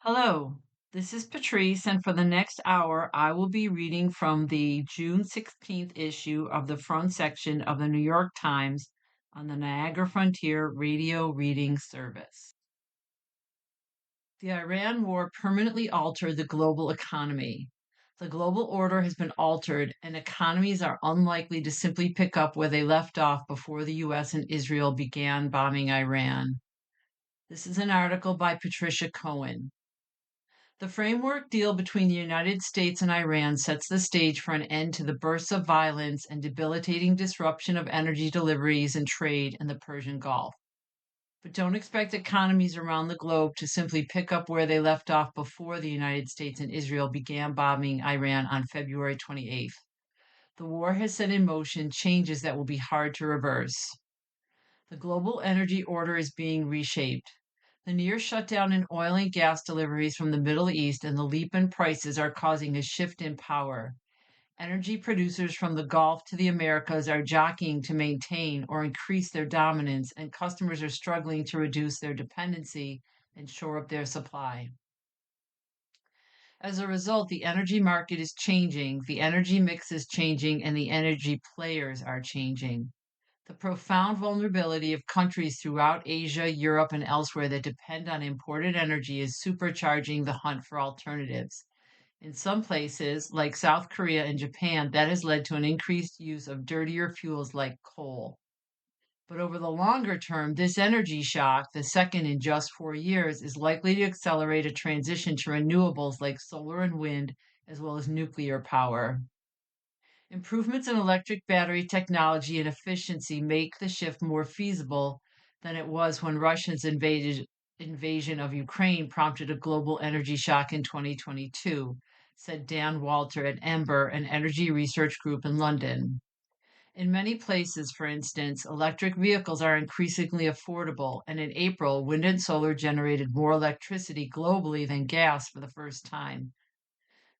Hello, this is Patrice, and for the next hour, I will be reading from the June 16th issue of the front section of the New York Times on the Niagara Frontier Radio Reading Service. The Iran war permanently altered the global economy. The global order has been altered, and economies are unlikely to simply pick up where they left off before the US and Israel began bombing Iran. This is an article by Patricia Cohen. The framework deal between the United States and Iran sets the stage for an end to the bursts of violence and debilitating disruption of energy deliveries and trade in the Persian Gulf. But don't expect economies around the globe to simply pick up where they left off before the United States and Israel began bombing Iran on February 28th. The war has set in motion changes that will be hard to reverse. The global energy order is being reshaped. The near shutdown in oil and gas deliveries from the Middle East and the leap in prices are causing a shift in power. Energy producers from the Gulf to the Americas are jockeying to maintain or increase their dominance, and customers are struggling to reduce their dependency and shore up their supply. As a result, the energy market is changing, the energy mix is changing, and the energy players are changing. The profound vulnerability of countries throughout Asia, Europe, and elsewhere that depend on imported energy is supercharging the hunt for alternatives. In some places, like South Korea and Japan, that has led to an increased use of dirtier fuels like coal. But over the longer term, this energy shock, the second in just 4 years, is likely to accelerate a transition to renewables like solar and wind, as well as nuclear power. Improvements in electric battery technology and efficiency make the shift more feasible than it was when Russia's invasion of Ukraine prompted a global energy shock in 2022, said Dan Walter at Ember, an energy research group in London. In many places, for instance, electric vehicles are increasingly affordable, and in April, wind and solar generated more electricity globally than gas for the first time.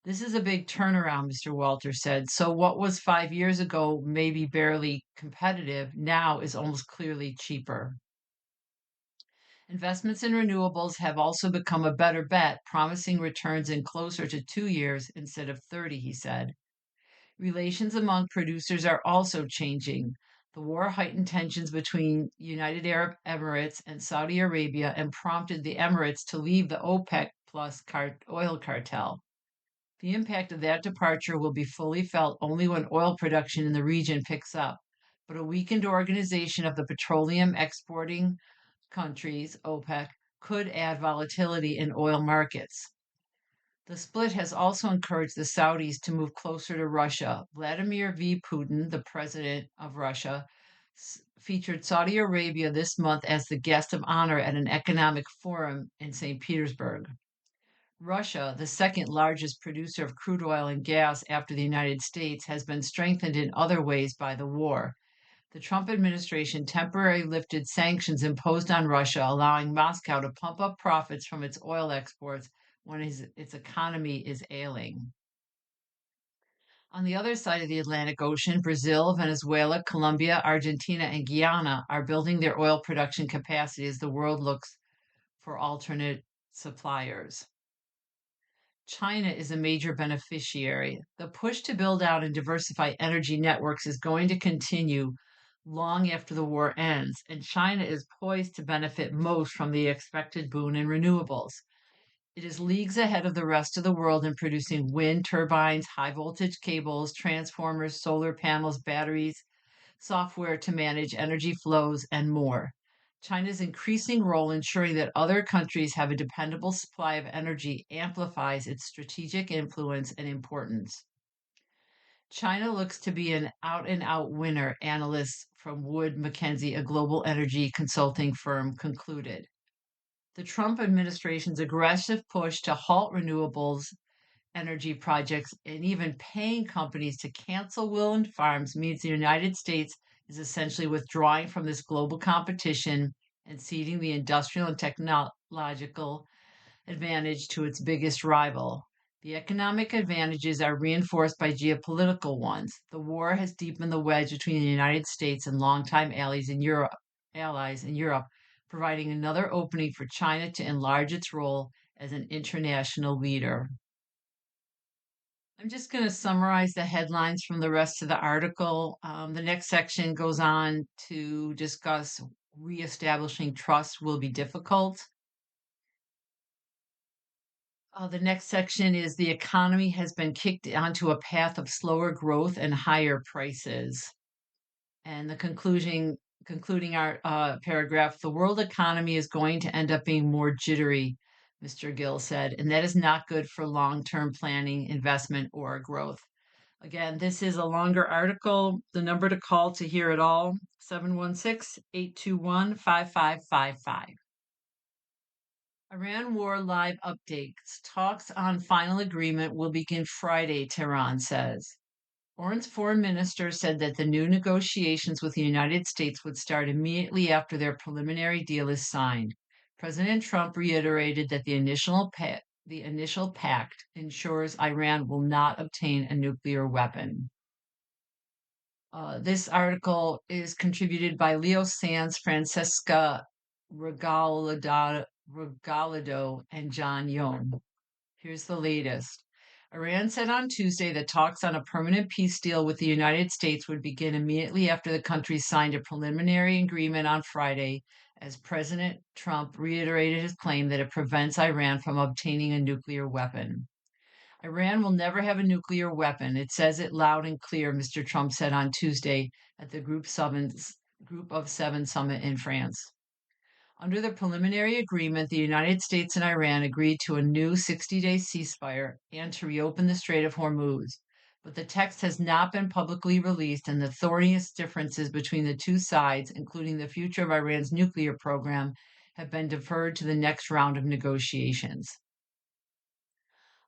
This is a big turnaround, Mr. Walter said. So, what was 5 years ago maybe barely competitive now is almost clearly cheaper. Investments in renewables have also become a better bet, promising returns in closer to 2 years instead of 30, he said. Relations among producers are also changing. The war heightened tensions between United Arab Emirates and Saudi Arabia and prompted the Emirates to leave the OPEC plus oil cartel. The impact of that departure will be fully felt only when oil production in the region picks up, but a weakened organization of the petroleum exporting countries, OPEC, could add volatility in oil markets. The split has also encouraged the Saudis to move closer to Russia. Vladimir V. Putin, the president of Russia, featured Saudi Arabia this month as the guest of honor at an economic forum in St. Petersburg. Russia, the second largest producer of crude oil and gas after the United States, has been strengthened in other ways by the war. The Trump administration temporarily lifted sanctions imposed on Russia, allowing Moscow to pump up profits from its oil exports when its economy is ailing. On the other side of the Atlantic Ocean, Brazil, Venezuela, Colombia, Argentina, and Guyana are building their oil production capacity as the world looks for alternate suppliers. China is a major beneficiary. The push to build out and diversify energy networks is going to continue long after the war ends, and China is poised to benefit most from the expected boom in renewables. It is leagues ahead of the rest of the world in producing wind turbines, high voltage cables, transformers, solar panels, batteries, software to manage energy flows, and more. China's increasing role ensuring that other countries have a dependable supply of energy amplifies its strategic influence and importance. China looks to be an out and out winner, analysts from Wood Mackenzie, a global energy consulting firm, concluded. The Trump administration's aggressive push to halt renewables energy projects and even paying companies to cancel wind farms means the United States is essentially withdrawing from this global competition and ceding the industrial and technological advantage to its biggest rival. The economic advantages are reinforced by geopolitical ones. The war has deepened the wedge between the United States and longtime allies in Europe, providing another opening for China to enlarge its role as an international leader. I'm just going to summarize the headlines from the rest of the article. The next section goes on to discuss reestablishing trust will be difficult. The next section is the economy has been kicked onto a path of slower growth and higher prices. And the concluding our paragraph, the world economy is going to end up being more jittery, Mr. Gill said, and that is not good for long-term planning, investment, or growth. Again, this is a longer article. The number to call to hear it all, 716-821-5555. Iran war live updates. Talks on final agreement will begin Friday, Tehran says. Iran's foreign minister said that the new negotiations with the United States would start immediately after their preliminary deal is signed. President Trump reiterated that the initial pact ensures Iran will not obtain a nuclear weapon. This article is contributed by Leo Sands, Francesca Regalado, and John Young. Here's the latest. Iran said on Tuesday that talks on a permanent peace deal with the United States would begin immediately after the country signed a preliminary agreement on Friday, as President Trump reiterated his claim that it prevents Iran from obtaining a nuclear weapon. Iran will never have a nuclear weapon. It says it loud and clear, Mr. Trump said on Tuesday at the Group of Seven summit in France. Under the preliminary agreement, the United States and Iran agreed to a new 60-day ceasefire and to reopen the Strait of Hormuz. But the text has not been publicly released, and the thorniest differences between the two sides, including the future of Iran's nuclear program, have been deferred to the next round of negotiations.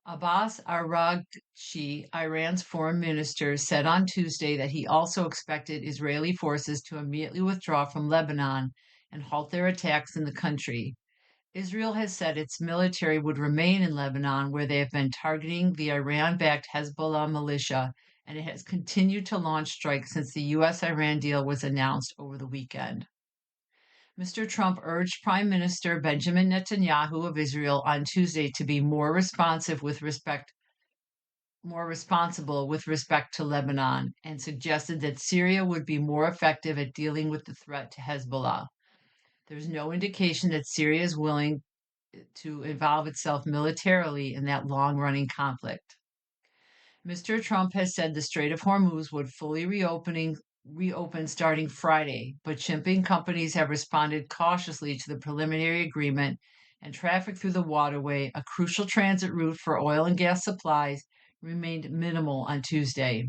Abbas Araghchi, Iran's foreign minister, said on Tuesday that he also expected Israeli forces to immediately withdraw from Lebanon and halt their attacks in the country. Israel has said its military would remain in Lebanon, where they have been targeting the Iran-backed Hezbollah militia, and it has continued to launch strikes since the U.S.-Iran deal was announced over the weekend. Mr. Trump urged Prime Minister Benjamin Netanyahu of Israel on Tuesday to be more responsible with respect to Lebanon, and suggested that Syria would be more effective at dealing with the threat to Hezbollah. There's no indication that Syria is willing to involve itself militarily in that long-running conflict. Mr. Trump has said the Strait of Hormuz would fully reopen starting Friday, but shipping companies have responded cautiously to the preliminary agreement, and traffic through the waterway, a crucial transit route for oil and gas supplies, remained minimal on Tuesday.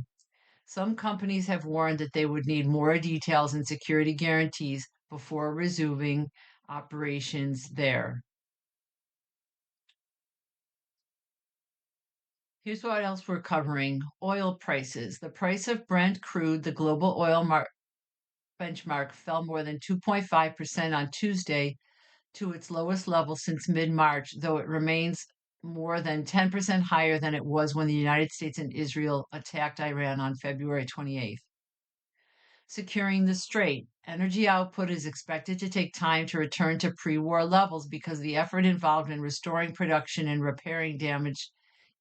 Some companies have warned that they would need more details and security guarantees before resuming operations there. Here's what else we're covering. Oil prices. The price of Brent crude, the global oil benchmark, fell more than 2.5% on Tuesday to its lowest level since mid-March, though it remains more than 10% higher than it was when the United States and Israel attacked Iran on February 28th. Securing the strait. Energy output is expected to take time to return to pre-war levels because the effort involved in restoring production and repairing damaged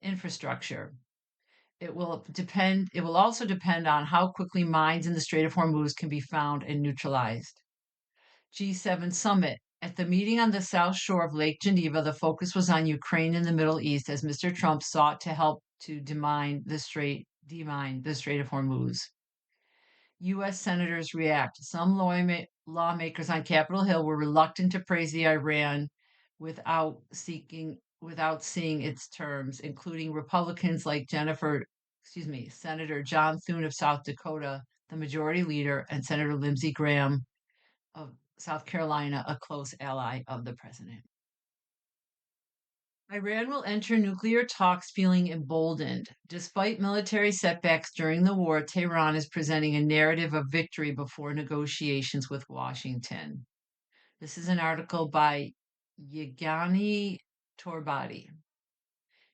infrastructure. It will also depend on how quickly mines in the Strait of Hormuz can be found and neutralized. G7 summit. At the meeting on the south shore of Lake Geneva, the focus was on Ukraine and the Middle East as Mr. Trump sought to help to demine the Strait of Hormuz. U.S. senators react. Some lawmakers on Capitol Hill were reluctant to praise the Iran without seeing its terms, including Republicans like Senator John Thune of South Dakota, the majority leader, and Senator Lindsey Graham of South Carolina, a close ally of the president. Iran will enter nuclear talks feeling emboldened. Despite military setbacks during the war, Tehran is presenting a narrative of victory before negotiations with Washington. This is an article by Yegani Torbati.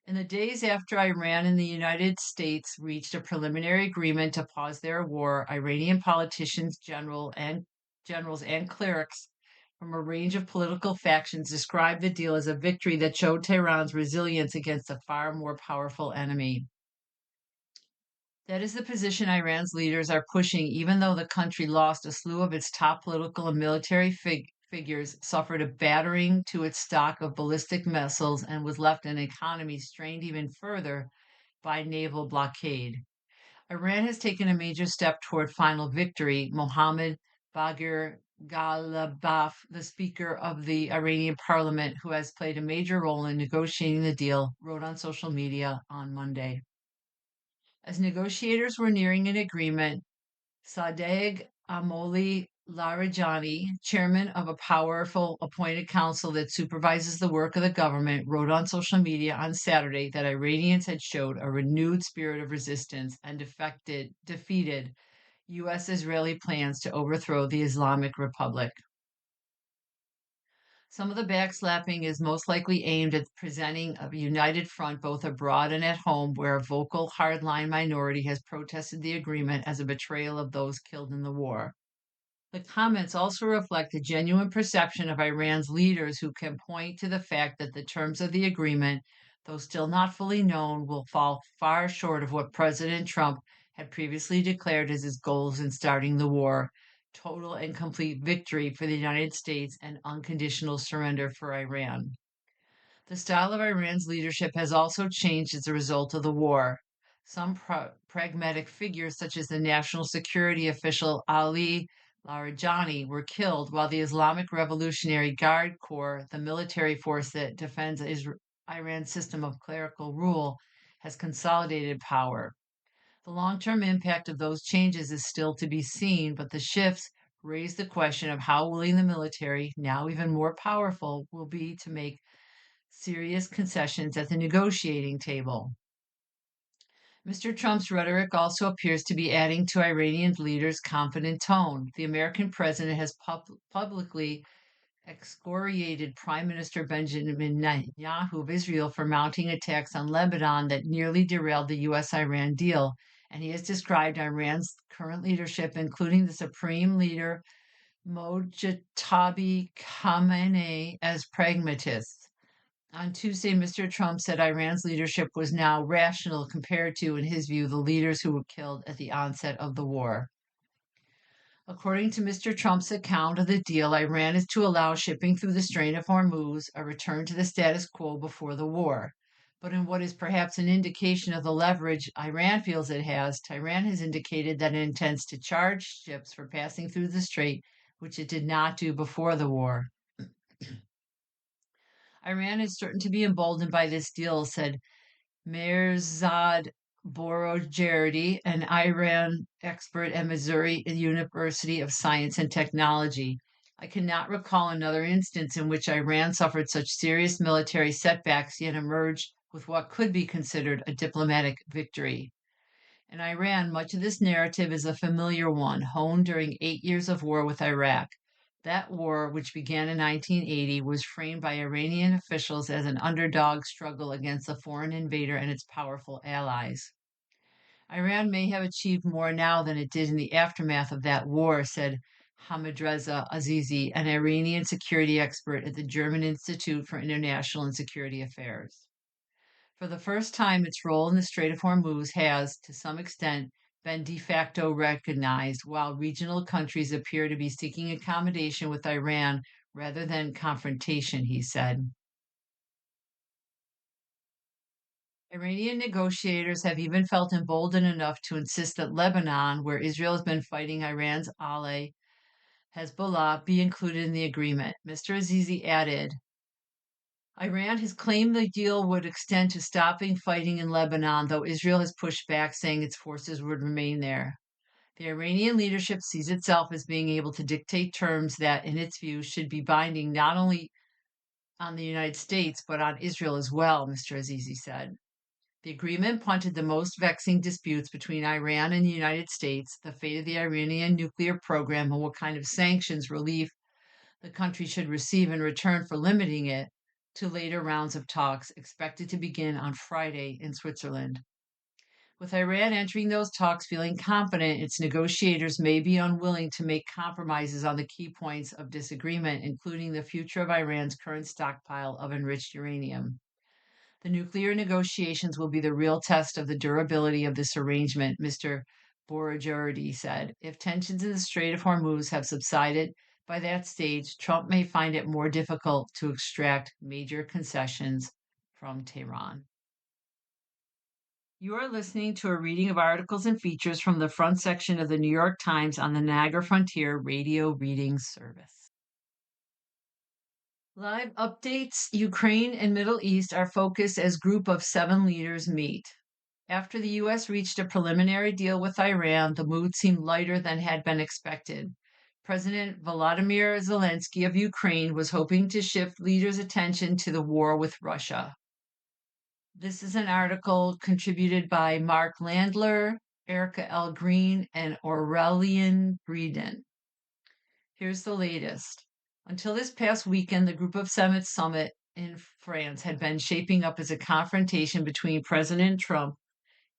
In the days after Iran and the United States reached a preliminary agreement to pause their war, Iranian politicians, generals, and clerics from a range of political factions described the deal as a victory that showed Tehran's resilience against a far more powerful enemy. That is the position Iran's leaders are pushing, even though the country lost a slew of its top political and military figures, suffered a battering to its stock of ballistic missiles, and was left an economy strained even further by naval blockade. Iran has taken a major step toward final victory. Mohammad Bagher Ghalibaf, the Speaker of the Iranian parliament, who has played a major role in negotiating the deal, wrote on social media on Monday. As negotiators were nearing an agreement, Sadegh Amoli Larijani, chairman of a powerful appointed council that supervises the work of the government, wrote on social media on Saturday that Iranians had showed a renewed spirit of resistance and defeated U.S. Israeli plans to overthrow the Islamic Republic. Some of the backslapping is most likely aimed at presenting a united front both abroad and at home, where a vocal hardline minority has protested the agreement as a betrayal of those killed in the war. The comments also reflect a genuine perception of Iran's leaders who can point to the fact that the terms of the agreement, though still not fully known, will fall far short of what President Trump had previously declared as his goals in starting the war: total and complete victory for the United States and unconditional surrender for Iran. The style of Iran's leadership has also changed as a result of the war. Some pragmatic figures, such as the national security official Ali Larijani, were killed, while the Islamic Revolutionary Guard Corps, the military force that defends Iran's system of clerical rule, has consolidated power. The long-term impact of those changes is still to be seen, but the shifts raise the question of how willing the military, now even more powerful, will be to make serious concessions at the negotiating table. Mr. Trump's rhetoric also appears to be adding to Iranian leaders' confident tone. The American president has publicly excoriated Prime Minister Benjamin Netanyahu of Israel for mounting attacks on Lebanon that nearly derailed the U.S.-Iran deal, and he has described Iran's current leadership, including the supreme leader Mojtaba Khamenei, as pragmatists. On Tuesday, Mr. Trump said Iran's leadership was now rational compared to, in his view, the leaders who were killed at the onset of the war. According to Mr. Trump's account of the deal, Iran is to allow shipping through the Strait of Hormuz, a return to the status quo before the war. But in what is perhaps an indication of the leverage Iran feels it has, Tehran has indicated that it intends to charge ships for passing through the strait, which it did not do before the war. Iran is certain to be emboldened by this deal, said Mehrzad Borojerdi, an Iran expert at Missouri University of Science and Technology. I cannot recall another instance in which Iran suffered such serious military setbacks yet emerged with what could be considered a diplomatic victory. In Iran, much of this narrative is a familiar one, honed during 8 years of war with Iraq. That war, which began in 1980, was framed by Iranian officials as an underdog struggle against a foreign invader and its powerful allies. Iran may have achieved more now than it did in the aftermath of that war, said Hamidreza Azizi, an Iranian security expert at the German Institute for International and Security Affairs. For the first time, its role in the Strait of Hormuz has, to some extent, been de facto recognized, while regional countries appear to be seeking accommodation with Iran rather than confrontation, he said. Iranian negotiators have even felt emboldened enough to insist that Lebanon, where Israel has been fighting Iran's ally Hezbollah, be included in the agreement. Mr. Azizi added, Iran has claimed the deal would extend to stopping fighting in Lebanon, though Israel has pushed back, saying its forces would remain there. The Iranian leadership sees itself as being able to dictate terms that, in its view, should be binding not only on the United States, but on Israel as well, Mr. Azizi said. The agreement punted the most vexing disputes between Iran and the United States, the fate of the Iranian nuclear program, and what kind of sanctions relief the country should receive in return for limiting it, to later rounds of talks expected to begin on Friday in Switzerland. With Iran entering those talks feeling confident, its negotiators may be unwilling to make compromises on the key points of disagreement, including the future of Iran's current stockpile of enriched uranium. The nuclear negotiations will be the real test of the durability of this arrangement, Mr. Boroujerdi said. If tensions in the Strait of Hormuz have subsided by that stage, Trump may find it more difficult to extract major concessions from Tehran. You are listening to a reading of articles and features from the front section of the New York Times on the Niagara Frontier Radio Reading Service. Live updates Ukraine and Middle East are focused as group of 7 leaders meet. After the U.S. reached a preliminary deal with Iran, the mood seemed lighter than had been expected. President Volodymyr Zelensky of Ukraine was hoping to shift leaders' attention to the war with Russia. This is an article contributed by Mark Landler, Erica L. Green, and Aurelian Breeden. Here's the latest. Until this past weekend, the Group of Seven summit in France had been shaping up as a confrontation between President Trump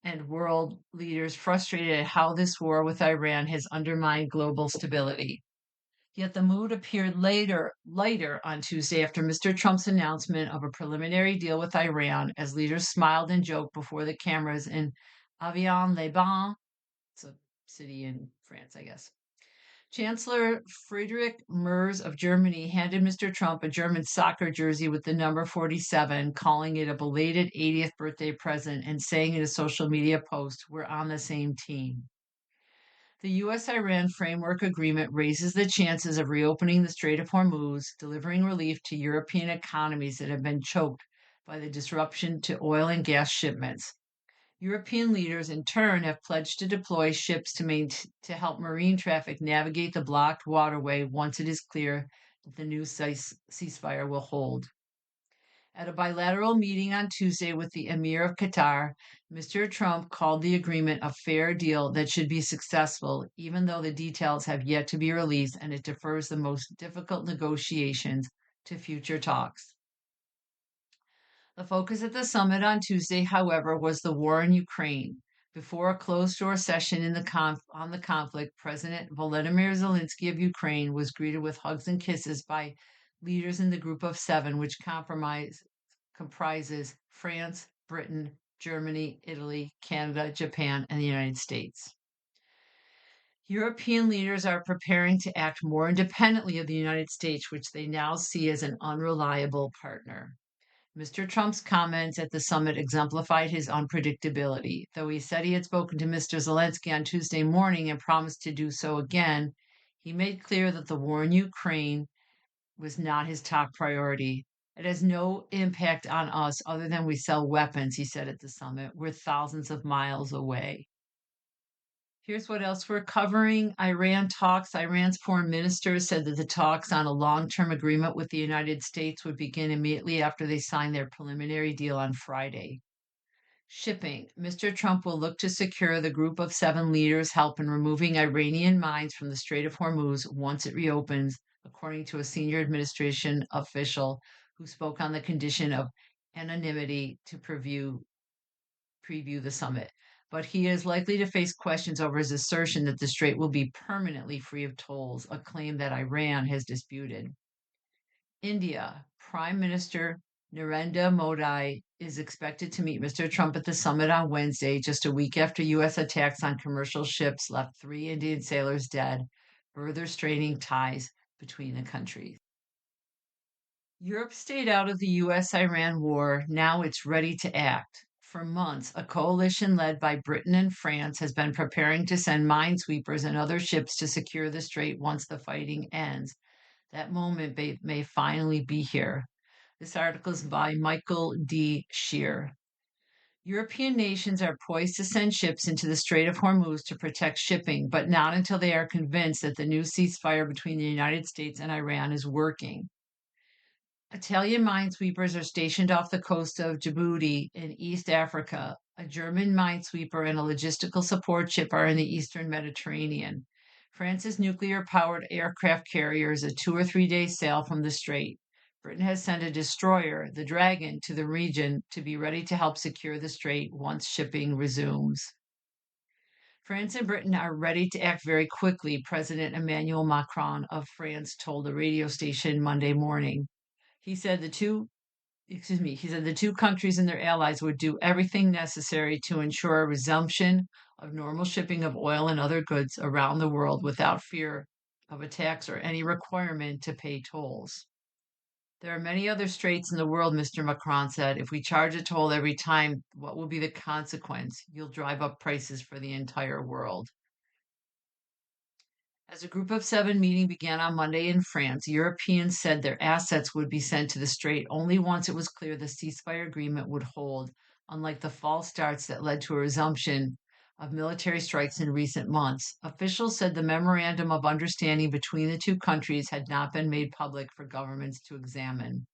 and world leaders frustrated at how this war with Iran has undermined global stability. Yet the mood appeared lighter on Tuesday after Mr. Trump's announcement of a preliminary deal with Iran, as leaders smiled and joked before the cameras in Avion-les-Bains. It's a city in France, I guess. Chancellor Friedrich Merz of Germany handed Mr. Trump a German soccer jersey with the number 47, calling it a belated 80th birthday present and saying in a social media post, "We're on the same team." The U.S.-Iran Framework Agreement raises the chances of reopening the Strait of Hormuz, delivering relief to European economies that have been choked by the disruption to oil and gas shipments. European leaders, in turn, have pledged to deploy ships to help marine traffic navigate the blocked waterway once it is clear that the new ceasefire will hold. At a bilateral meeting on Tuesday with the Emir of Qatar, Mr. Trump called the agreement a fair deal that should be successful, even though the details have yet to be released and it defers the most difficult negotiations to future talks. The focus at the summit on Tuesday, however, was the war in Ukraine. Before a closed-door session on the conflict, President Volodymyr Zelensky of Ukraine was greeted with hugs and kisses by leaders in the Group of Seven, which comprises France, Britain, Germany, Italy, Canada, Japan, and the United States. European leaders are preparing to act more independently of the United States, which they now see as an unreliable partner. Mr. Trump's comments at the summit exemplified his unpredictability. Though he said he had spoken to Mr. Zelensky on Tuesday morning and promised to do so again, he made clear that the war in Ukraine was not his top priority. It has no impact on us other than we sell weapons, he said at the summit. We're thousands of miles away. Here's what else we're covering. Iran talks. Iran's foreign minister said that the talks on a long-term agreement with the United States would begin immediately after they signed their preliminary deal on Friday. Shipping. Mr. Trump will look to secure the Group of Seven leaders' help in removing Iranian mines from the Strait of Hormuz once it reopens, according to a senior administration official who spoke on the condition of anonymity to preview the summit. But he is likely to face questions over his assertion that the strait will be permanently free of tolls, a claim that Iran has disputed. India. Prime Minister Narendra Modi is expected to meet Mr. Trump at the summit on Wednesday, just a week after U.S. attacks on commercial ships left 3 Indian sailors dead, further straining ties between the countries. Europe stayed out of the U.S.-Iran war. Now it's ready to act. For months, a coalition led by Britain and France has been preparing to send minesweepers and other ships to secure the strait once the fighting ends. That moment may finally be here. This article is by Michael D. Shear. European nations are poised to send ships into the Strait of Hormuz to protect shipping, but not until they are convinced that the new ceasefire between the United States and Iran is working. Italian minesweepers are stationed off the coast of Djibouti in East Africa. A German minesweeper and a logistical support ship are in the eastern Mediterranean. France's nuclear-powered aircraft carrier is a 2 or 3 day sail from the strait. Britain has sent a destroyer, the Dragon, to the region to be ready to help secure the strait once shipping resumes. France and Britain are ready to act very quickly, President Emmanuel Macron of France told a radio station Monday morning. He said the two countries and their allies would do everything necessary to ensure a resumption of normal shipping of oil and other goods around the world without fear of attacks or any requirement to pay tolls. There are many other straits in the world, Mr. Macron said. If we charge a toll every time, what will be the consequence? You'll drive up prices for the entire world. As a group of seven meeting began on Monday in France, Europeans said their assets would be sent to the strait only once it was clear the ceasefire agreement would hold, unlike the false starts that led to a resumption of military strikes in recent months. Officials said the memorandum of understanding between the two countries had not been made public for governments to examine.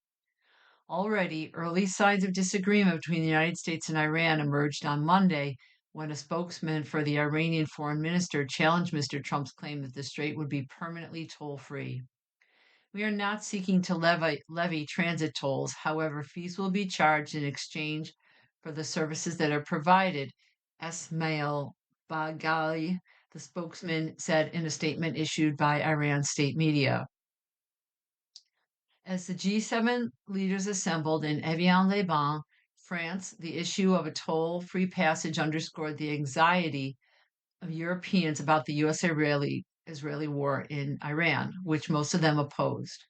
Already, early signs of disagreement between the United States and Iran emerged on Monday when a spokesman for the Iranian foreign minister challenged Mr. Trump's claim that the strait would be permanently toll free. We are not seeking to levy transit tolls. However, fees will be charged in exchange for the services that are provided, Esmail Baghali, the spokesman said in a statement issued by Iran's state media. As the G7 leaders assembled in Evian-les-Bains, France, the issue of a toll-free passage underscored the anxiety of Europeans about the U.S.-Israeli war in Iran, which most of them opposed.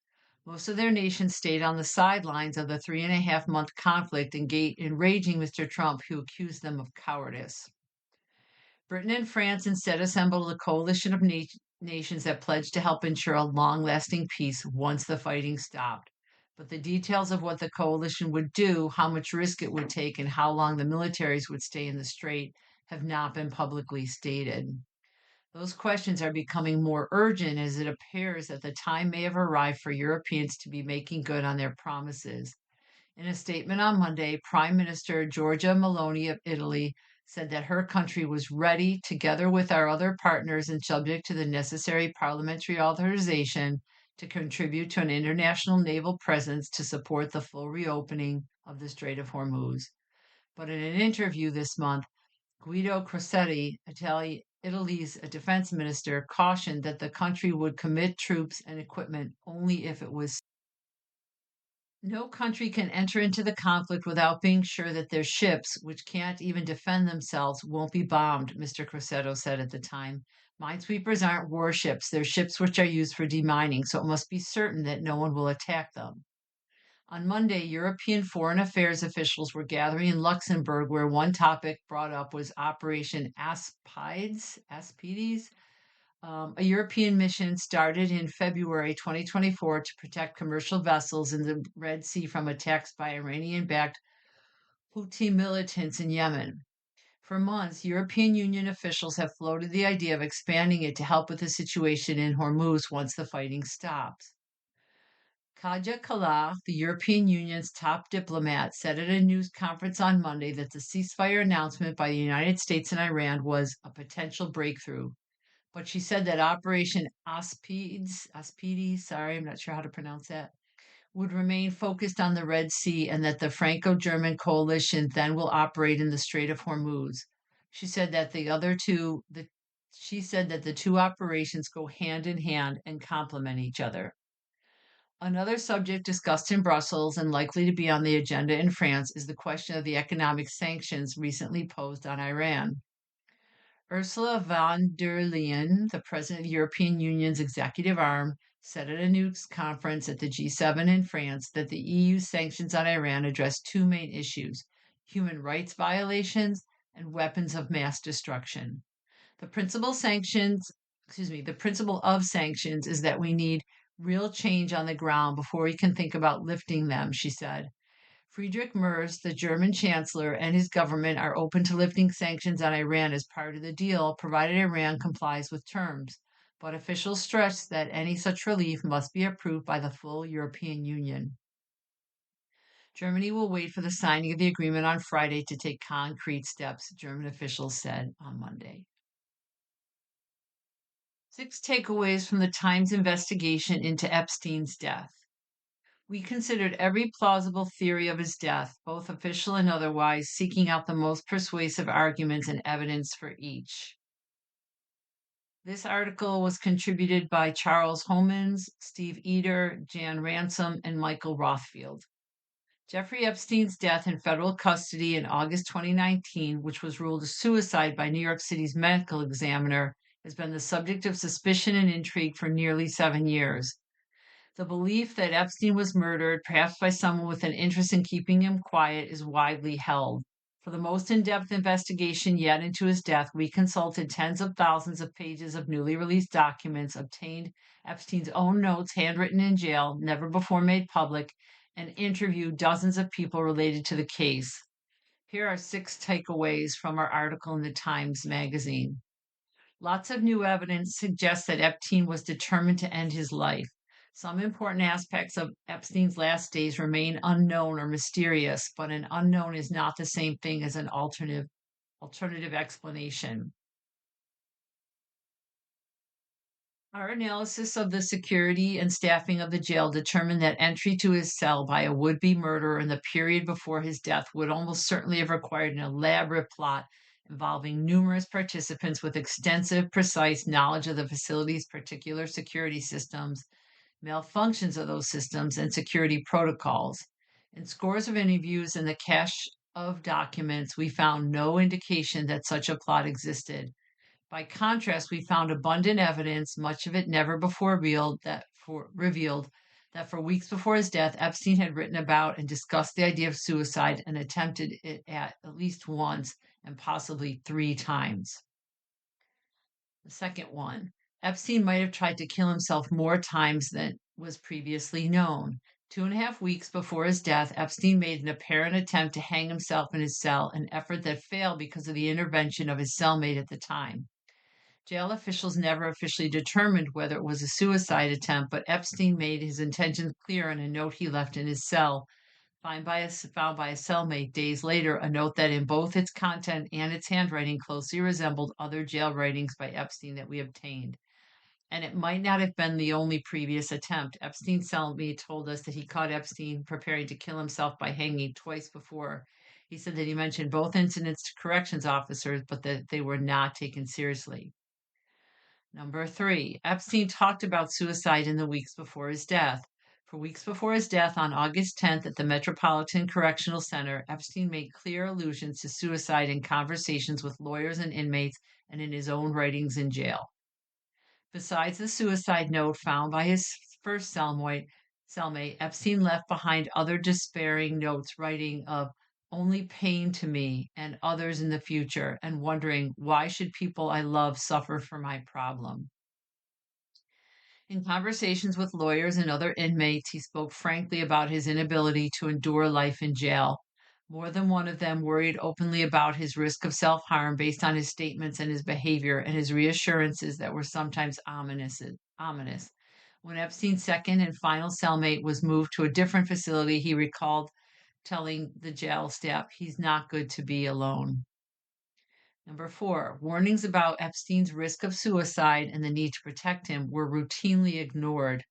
Most of their nations stayed on the sidelines of the 3.5-month conflict, enraging Mr. Trump, who accused them of cowardice. Britain and France instead assembled a coalition of nations that pledged to help ensure a long-lasting peace once the fighting stopped. But the details of what the coalition would do, how much risk it would take, and how long the militaries would stay in the strait have not been publicly stated. Those questions are becoming more urgent as it appears that the time may have arrived for Europeans to be making good on their promises. In a statement on Monday, Prime Minister Giorgia Meloni of Italy said that her country was ready, together with our other partners and subject to the necessary parliamentary authorization, to contribute to an international naval presence to support the full reopening of the Strait of Hormuz. But in an interview this month, Guido Crosetti, Italy's defense minister, cautioned that the country would commit troops and equipment only if it was. No country can enter into the conflict without being sure that their ships, which can't even defend themselves, won't be bombed, Mr. Crosetto said at the time. Minesweepers aren't warships, they're ships which are used for demining, so it must be certain that no one will attack them. On Monday, European foreign affairs officials were gathering in Luxembourg, where one topic brought up was Operation Aspides, a European mission started in February 2024 to protect commercial vessels in the Red Sea from attacks by Iranian backed Houthi militants in Yemen. For months, European Union officials have floated the idea of expanding it to help with the situation in Hormuz once the fighting stops. Kaja Kallah, the European Union's top diplomat, said at a news conference on Monday that the ceasefire announcement by the United States and Iran was a potential breakthrough. But she said that Operation Aspides, sorry, I'm not sure how to pronounce that, would remain focused on the Red Sea and that the Franco-German coalition then will operate in the Strait of Hormuz. She said that the two operations go hand in hand and complement each other. Another subject discussed in Brussels and likely to be on the agenda in France is the question of the economic sanctions recently posed on Iran. Ursula von der Leyen, the president of the European Union's executive arm, said at a news conference at the G7 in France that the EU's sanctions on Iran address two main issues: human rights violations and weapons of mass destruction. The principle of sanctions is that we need real change on the ground before we can think about lifting them, she said. Friedrich Merz, the German chancellor, and his government are open to lifting sanctions on Iran as part of the deal, provided Iran complies with terms. But officials stress that any such relief must be approved by the full European Union. Germany will wait for the signing of the agreement on Friday to take concrete steps, German officials said on Monday. 6 takeaways from the Times investigation into Epstein's death. We considered every plausible theory of his death, both official and otherwise, seeking out the most persuasive arguments and evidence for each. This article was contributed by Charles Homans, Steve Eder, Jan Ransom, and Michael Rothfield. Jeffrey Epstein's death in federal custody in August 2019, which was ruled a suicide by New York City's medical examiner, has been the subject of suspicion and intrigue for nearly 7 years. The belief that Epstein was murdered, perhaps by someone with an interest in keeping him quiet, is widely held. For the most in depth investigation yet into his death, we consulted tens of thousands of pages of newly released documents, obtained Epstein's own notes handwritten in jail, never before made public, and interviewed dozens of people related to the case. Here are 6 takeaways from our article in the Times Magazine. Lots of new evidence suggests that Epstein was determined to end his life. Some important aspects of Epstein's last days remain unknown or mysterious, but an unknown is not the same thing as an alternative explanation. Our analysis of the security and staffing of the jail determined that entry to his cell by a would-be murderer in the period before his death would almost certainly have required an elaborate plot involving numerous participants with extensive, precise knowledge of the facility's particular security systems, malfunctions of those systems, and security protocols. In scores of interviews and the cache of documents, we found no indication that such a plot existed. By contrast, we found abundant evidence, much of it never before revealed, that for weeks before his death, Epstein had written about and discussed the idea of suicide and attempted it at least once and possibly 3 times. The second one, Epstein might have tried to kill himself more times than was previously known. 2.5 weeks before his death, Epstein made an apparent attempt to hang himself in his cell, an effort that failed because of the intervention of his cellmate at the time. Jail officials never officially determined whether it was a suicide attempt, but Epstein made his intentions clear in a note he left in his cell, found by a cellmate days later, a note that in both its content and its handwriting closely resembled other jail writings by Epstein that we obtained. And it might not have been the only previous attempt. Epstein's cellmate told us that he caught Epstein preparing to kill himself by hanging twice before. He said that he mentioned both incidents to corrections officers, but that they were not taken seriously. Number 3, Epstein talked about suicide in the weeks before his death. For weeks before his death on August 10th at the Metropolitan Correctional Center, Epstein made clear allusions to suicide in conversations with lawyers and inmates and in his own writings in jail. Besides the suicide note found by his first cellmate, Epstein left behind other despairing notes writing of only pain to me and others in the future, and wondering why should people I love suffer for my problem. In conversations with lawyers and other inmates, he spoke frankly about his inability to endure life in jail. More than one of them worried openly about his risk of self harm based on his statements and his behavior and his reassurances that were sometimes ominous. When Epstein's second and final cellmate was moved to a different facility, he recalled telling the jail staff, "He's not good to be alone." Number 4, warnings about Epstein's risk of suicide and the need to protect him were routinely ignored.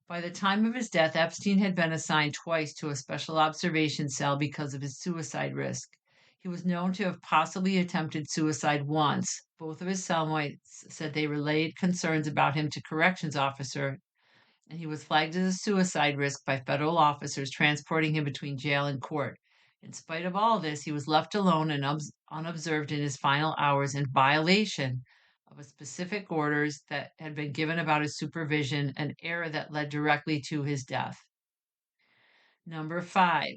By the time of his death, Epstein had been assigned twice to a special observation cell because of his suicide risk. He was known to have possibly attempted suicide once. Both of his cellmates said they relayed concerns about him to corrections officer, and he was flagged as a suicide risk by federal officers transporting him between jail and court. In spite of all this, he was left alone and unobserved in his final hours in violation of a specific orders that had been given about his supervision, an error that led directly to his death. Number 5,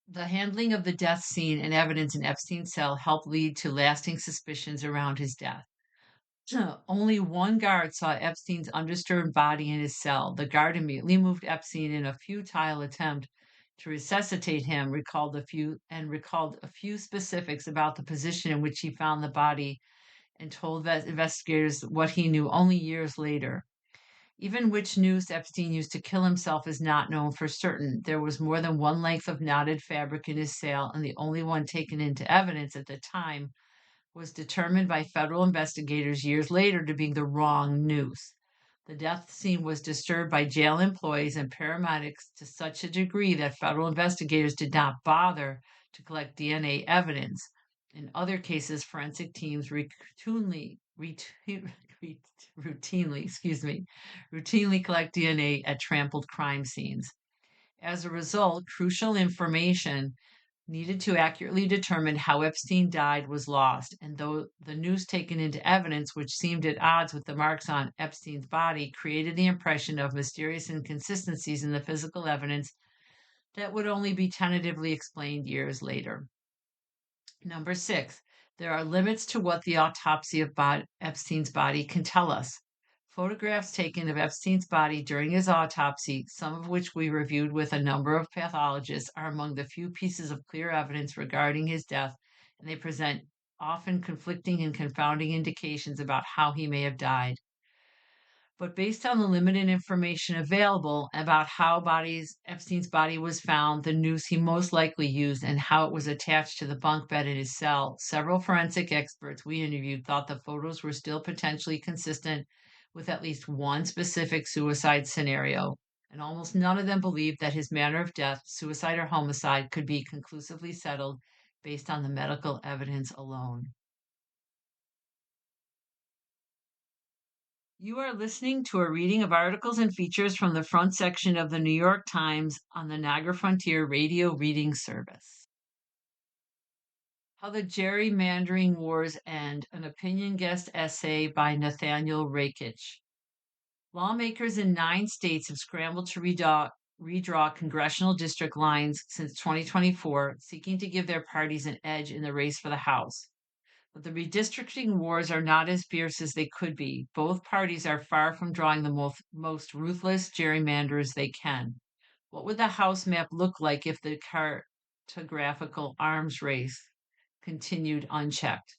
the handling of the death scene and evidence in Epstein's cell helped lead to lasting suspicions around his death. Only one guard saw Epstein's undisturbed body in his cell. The guard immediately moved Epstein in a futile attempt to resuscitate him, recalled a few specifics about the position in which he found the body, and told investigators what he knew only years later. Even which noose Epstein used to kill himself is not known for certain. There was more than one length of knotted fabric in his cell, and the only one taken into evidence at the time was determined by federal investigators years later to be the wrong noose. The death scene was disturbed by jail employees and paramedics to such a degree that federal investigators did not bother to collect DNA evidence. In other cases, forensic teams routinely collect DNA at trampled crime scenes. As a result, crucial information needed to accurately determine how Epstein died was lost, and though the news taken into evidence, which seemed at odds with the marks on Epstein's body, created the impression of mysterious inconsistencies in the physical evidence that would only be tentatively explained years later. Number 6, there are limits to what the autopsy of Epstein's body can tell us. Photographs taken of Epstein's body during his autopsy, some of which we reviewed with a number of pathologists, are among the few pieces of clear evidence regarding his death, and they present often conflicting and confounding indications about how he may have died. But based on the limited information available about how Epstein's body was found, the noose he most likely used, and how it was attached to the bunk bed in his cell, several forensic experts we interviewed thought the photos were still potentially consistent with at least one specific suicide scenario, and almost none of them believed that his manner of death, suicide or homicide, could be conclusively settled based on the medical evidence alone. You are listening to a reading of articles and features from the front section of the New York Times on the Niagara Frontier Radio Reading Service. How the Gerrymandering Wars End, an opinion guest essay by Nathaniel Rakich. Lawmakers in 9 states have scrambled to redraw congressional district lines since 2024, seeking to give their parties an edge in the race for the House. But the redistricting wars are not as fierce as they could be. Both parties are far from drawing the most ruthless gerrymanders they can. What would the House map look like if the cartographical arms race continued unchecked?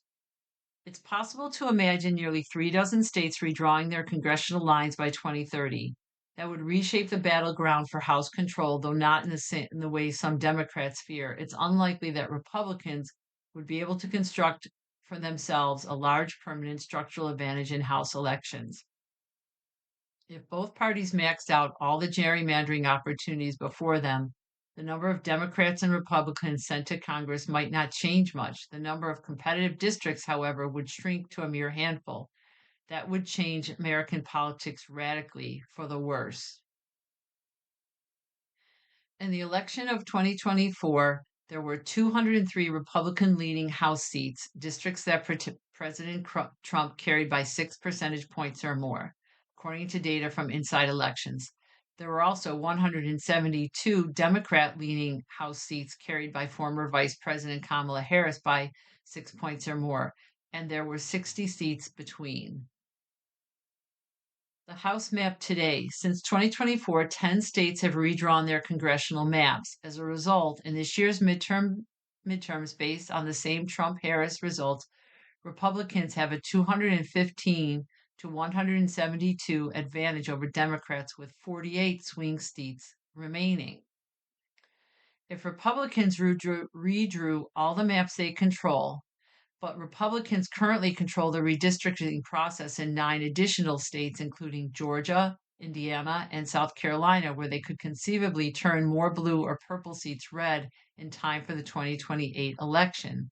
It's possible to imagine nearly 3 dozen states redrawing their congressional lines by 2030. That would reshape the battleground for House control, though not in the way some Democrats fear. It's unlikely that Republicans would be able to construct for themselves a large permanent structural advantage in House elections. If both parties maxed out all the gerrymandering opportunities before them, the number of Democrats and Republicans sent to Congress might not change much. The number of competitive districts, however, would shrink to a mere handful. That would change American politics radically for the worse. In the election of 2024, there were 203 Republican leading House seats, districts that President Trump carried by 6 percentage points or more, according to data from Inside Elections. There were also 172 Democrat leaning House seats carried by former Vice President Kamala Harris by 6 points or more, and there were 60 seats between. The House map today. Since 2024, 10 states have redrawn their congressional maps. As a result, in this year's midterms based on the same Trump-Harris results, Republicans have a 215 to 172 advantage over Democrats with 48 swing seats remaining. If Republicans redrew all the maps they control, but Republicans currently control the redistricting process in 9 additional states, including Georgia, Indiana, and South Carolina, where they could conceivably turn more blue or purple seats red in time for the 2028 election.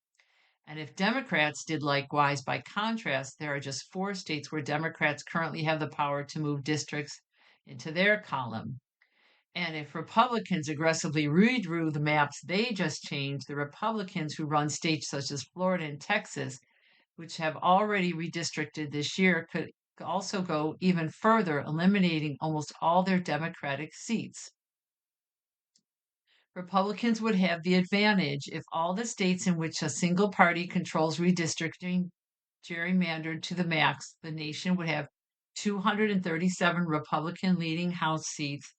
And if Democrats did likewise, by contrast, there are just 4 states where Democrats currently have the power to move districts into their column. And if Republicans aggressively redrew the maps they just changed, the Republicans who run states such as Florida and Texas, which have already redistricted this year, could also go even further, eliminating almost all their Democratic seats. Republicans would have the advantage if all the states in which a single party controls redistricting gerrymandered to the max. The nation would have 237 Republican leading House seats,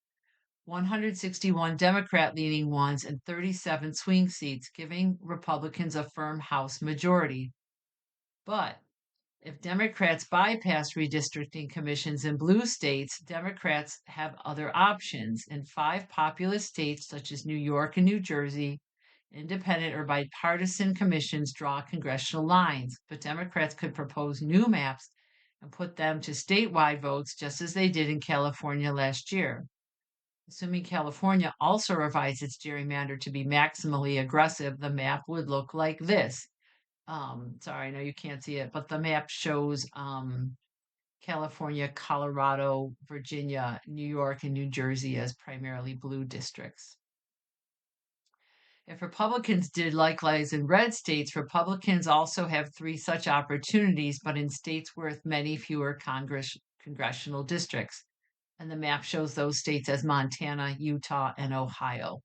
161 Democrat leaning ones, and 37 swing seats, giving Republicans a firm House majority. But if Democrats bypass redistricting commissions in blue states, Democrats have other options. In 5 populous states, such as New York and New Jersey, independent or bipartisan commissions draw congressional lines, but Democrats could propose new maps and put them to statewide votes just as they did in California last year. Assuming California also revised its gerrymander to be maximally aggressive, the map would look like this. Sorry, I know you can't see it, but the map shows California, Colorado, Virginia, New York, and New Jersey as primarily blue districts. If Republicans did likewise in red states, Republicans also have 3 such opportunities, but in states with many fewer congressional districts. And the map shows those states as Montana, Utah, and Ohio.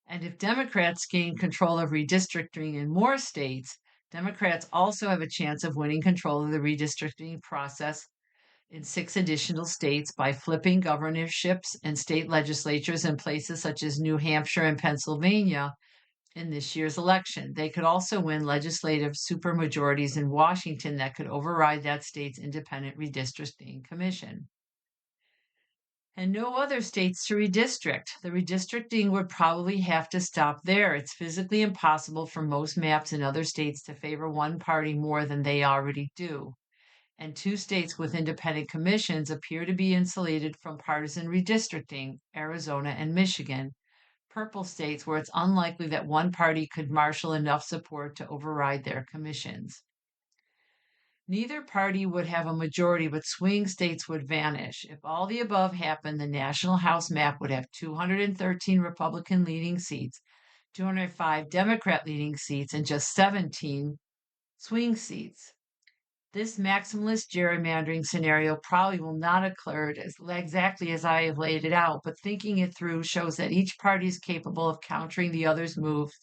And if Democrats gain control of redistricting in more states, Democrats also have a chance of winning control of the redistricting process in 6 additional states by flipping governorships and state legislatures in places such as New Hampshire and Pennsylvania in this year's election. They could also win legislative supermajorities in Washington that could override that state's independent redistricting commission. And no other states to redistrict. The redistricting would probably have to stop there. It's physically impossible for most maps in other states to favor one party more than they already do. And 2 states with independent commissions appear to be insulated from partisan redistricting, Arizona and Michigan, purple states where it's unlikely that one party could marshal enough support to override their commissions. Neither party would have a majority, but swing states would vanish. If all the above happened, the National House map would have 213 Republican leading seats, 205 Democrat leading seats, and just 17 swing seats. This maximalist gerrymandering scenario probably will not occur exactly as I have laid it out, but thinking it through shows that each party is capable of countering the other's moves.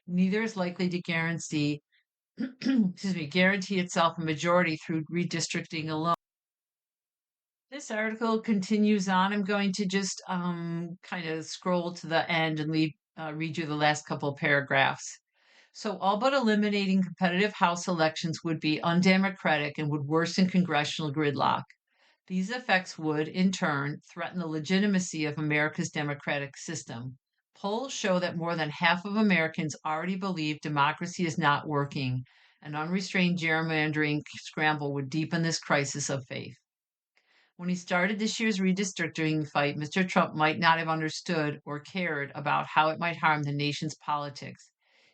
Neither is likely to guarantee itself a majority through redistricting alone. This article continues on. I'm going to just kind of scroll to the end and read you the last couple of paragraphs. So, all but eliminating competitive House elections would be undemocratic and would worsen congressional gridlock. These effects would, in turn, threaten the legitimacy of America's democratic system. Polls show that more than half of Americans already believe democracy is not working. An unrestrained gerrymandering scramble would deepen this crisis of faith. When he started this year's redistricting fight, Mr. Trump might not have understood or cared about how it might harm the nation's politics.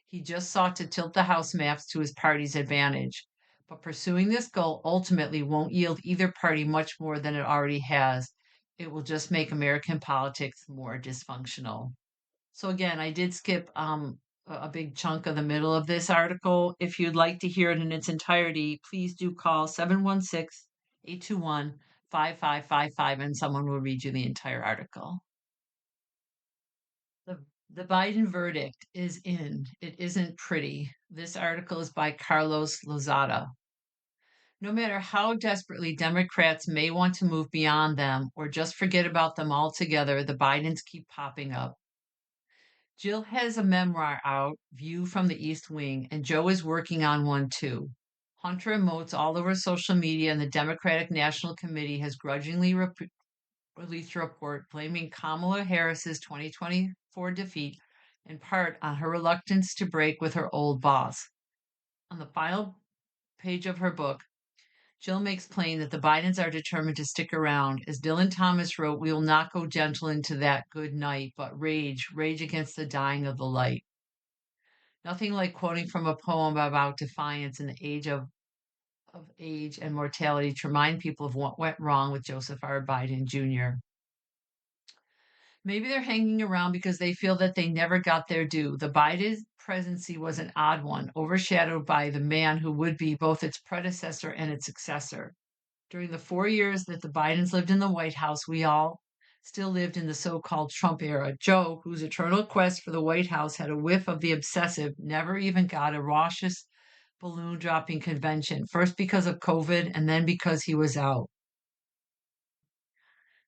He just sought to tilt the House maps to his party's advantage. But pursuing this goal ultimately won't yield either party much more than it already has. It will just make American politics more dysfunctional. So again, I did skip a big chunk of the middle of this article. If you'd like to hear it in its entirety, please do call 716-821-5555 and someone will read you the entire article. The Biden verdict is in. It isn't pretty. This article is by Carlos Lozada. No matter how desperately Democrats may want to move beyond them or just forget about them altogether, the Bidens keep popping up. Jill has a memoir out, View from the East Wing, and Joe is working on one too. Hunter emotes all over social media, and the Democratic National Committee has grudgingly released a report blaming Kamala Harris's 2024 defeat in part on her reluctance to break with her old boss. On the final page of her book, Jill makes plain that the Bidens are determined to stick around. As Dylan Thomas wrote, we will not go gentle into that good night, but rage against the dying of the light. Nothing like quoting from a poem about defiance in the age of age and mortality to remind people of what went wrong with Joseph R. Biden Jr. Maybe they're hanging around because they feel that they never got their due. The Biden presidency was an odd one, overshadowed by the man who would be both its predecessor and its successor. During the 4 years that the Bidens lived in the White House, we all still lived in the so-called Trump era. Joe, whose eternal quest for the White House had a whiff of the obsessive, never even got a raucous balloon dropping convention, first because of COVID and then because he was out.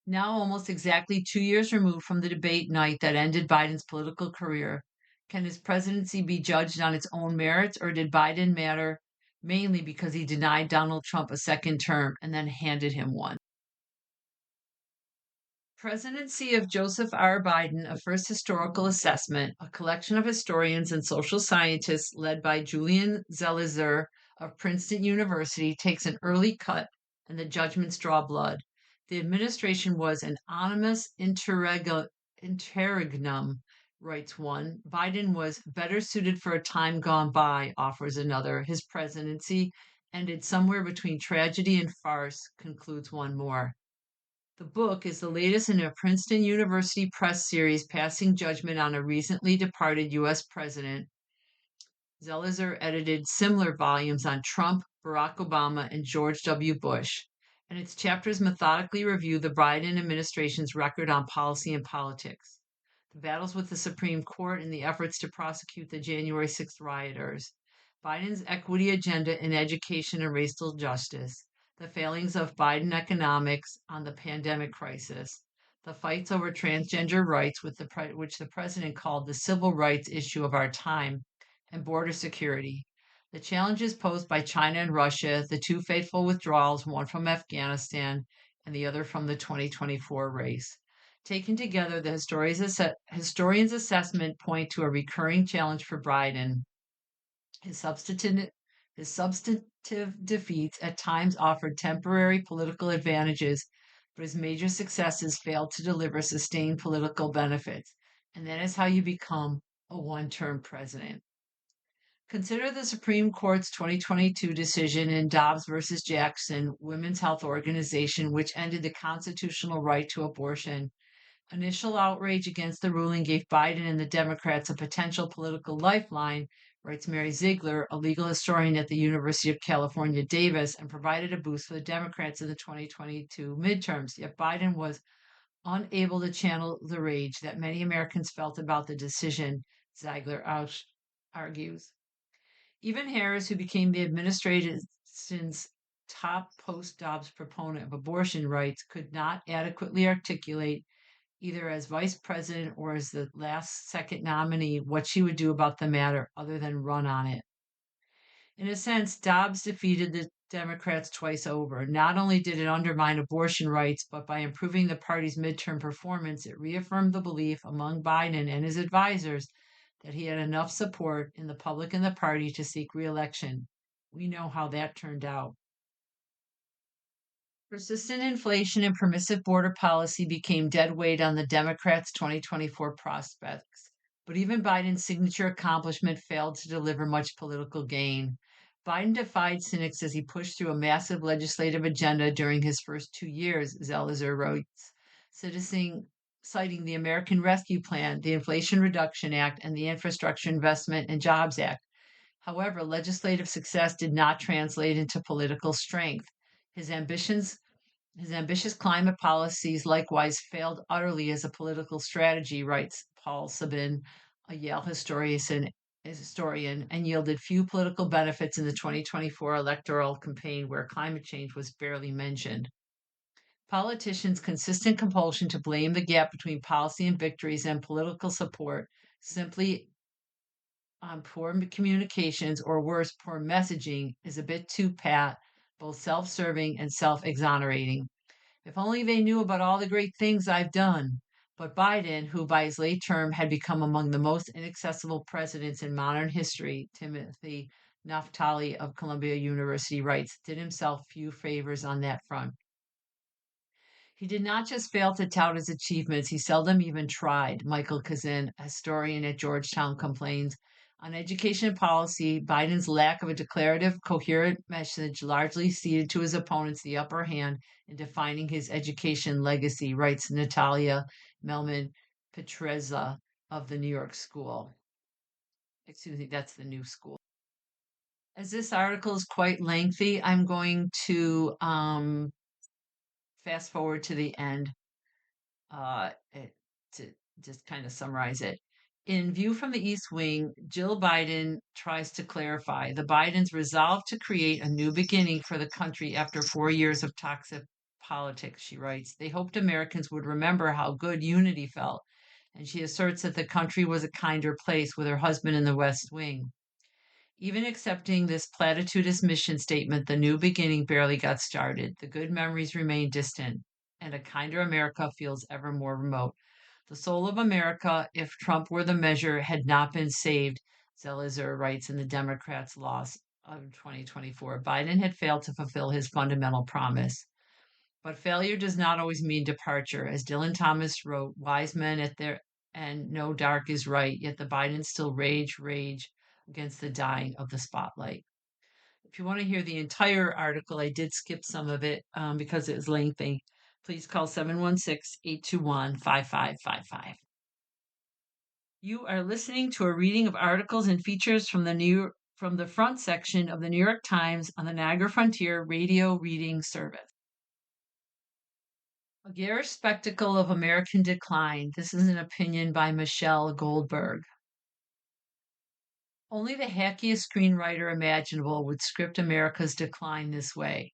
Now, almost exactly 2 years removed from the debate night that ended Biden's political career, can his presidency be judged on its own merits, or did Biden matter mainly because he denied Donald Trump a second term and then handed him one? Presidency of Joseph R. Biden, a first historical assessment, a collection of historians and social scientists led by Julian Zelizer of Princeton University takes an early cut and the judgments draw blood. The administration was an animus interregnum, writes one. Biden was better suited for a time gone by, offers another. His presidency ended somewhere between tragedy and farce, concludes one more. The book is the latest in a Princeton University Press series passing judgment on a recently departed U.S. president. Zelizer edited similar volumes on Trump, Barack Obama, and George W. Bush, and its chapters methodically review the Biden administration's record on policy and politics, the battles with the Supreme Court, and the efforts to prosecute the January 6th rioters, Biden's equity agenda in education and racial justice, the failings of Biden economics on the pandemic crisis, the fights over transgender rights, which the president called the civil rights issue of our time, and border security, the challenges posed by China and Russia, the two fateful withdrawals, one from Afghanistan and the other from the 2024 race. Taken together, the historian's assessment point to a recurring challenge for Biden. His substantive defeats at times offered temporary political advantages, but his major successes failed to deliver sustained political benefits. And that is how you become a one-term president. Consider the Supreme Court's 2022 decision in Dobbs versus Jackson Women's Health Organization, which ended the constitutional right to abortion. Initial outrage against the ruling gave Biden and the Democrats a potential political lifeline, writes Mary Ziegler, a legal historian at the University of California, Davis, and provided a boost for the Democrats in the 2022 midterms. Yet Biden was unable to channel the rage that many Americans felt about the decision, Ziegler argues. Even Harris, who became the administration's top post-Dobbs proponent of abortion rights, could not adequately articulate, either as vice president or as the last-second nominee, what she would do about the matter other than run on it. In a sense, Dobbs defeated the Democrats twice over. Not only did it undermine abortion rights, but by improving the party's midterm performance, it reaffirmed the belief among Biden and his advisors that he had enough support in the public and the party to seek re-election. We know how that turned out. Persistent inflation and permissive border policy became dead weight on the Democrats' 2024 prospects. But even Biden's signature accomplishment failed to deliver much political gain. Biden defied cynics as he pushed through a massive legislative agenda during his first 2 years, Zelizer writes, citing the American Rescue Plan, the Inflation Reduction Act, and the Infrastructure Investment and Jobs Act. However, legislative success did not translate into political strength. His ambitious climate policies likewise failed utterly as a political strategy, writes Paul Sabin, a Yale historian, and yielded few political benefits in the 2024 electoral campaign where climate change was barely mentioned. Politicians' consistent compulsion to blame the gap between policy and victories and political support simply on poor communications, or worse, poor messaging, is a bit too pat, both self-serving and self-exonerating. If only they knew about all the great things I've done. But Biden, who by his late term had become among the most inaccessible presidents in modern history, Timothy Naftali of Columbia University writes, did himself few favors on that front. He did not just fail to tout his achievements, he seldom even tried, Michael Kazin, a historian at Georgetown, complains. On education policy, Biden's lack of a declarative, coherent message largely ceded to his opponents the upper hand in defining his education legacy, writes Natalia Melman Petrezza of the New York School. Excuse me, that's the New School. As this article is quite lengthy, I'm going to fast forward to the end to just kind of summarize it. In View from the East Wing, Jill Biden tries to clarify the Bidens' resolve to create a new beginning for the country after 4 years of toxic politics, she writes. They hoped Americans would remember how good unity felt, and she asserts that the country was a kinder place with her husband in the West Wing. Even accepting this platitudinous mission statement, the new beginning barely got started. The good memories remain distant, and a kinder America feels ever more remote. The soul of America, if Trump were the measure, had not been saved, Zelizer writes in the Democrats' loss of 2024. Biden had failed to fulfill his fundamental promise. But failure does not always mean departure. As Dylan Thomas wrote, wise men at their end know dark is right, yet the Bidens still rage against the dying of the spotlight. If you want to hear the entire article, I did skip some of it because it was lengthy. Please call 716-821-5555. You are listening to a reading of articles and features from the front section of the New York Times on the Niagara Frontier Radio Reading Service. A garish spectacle of American decline. This is an opinion by Michelle Goldberg. Only the hackiest screenwriter imaginable would script America's decline this way.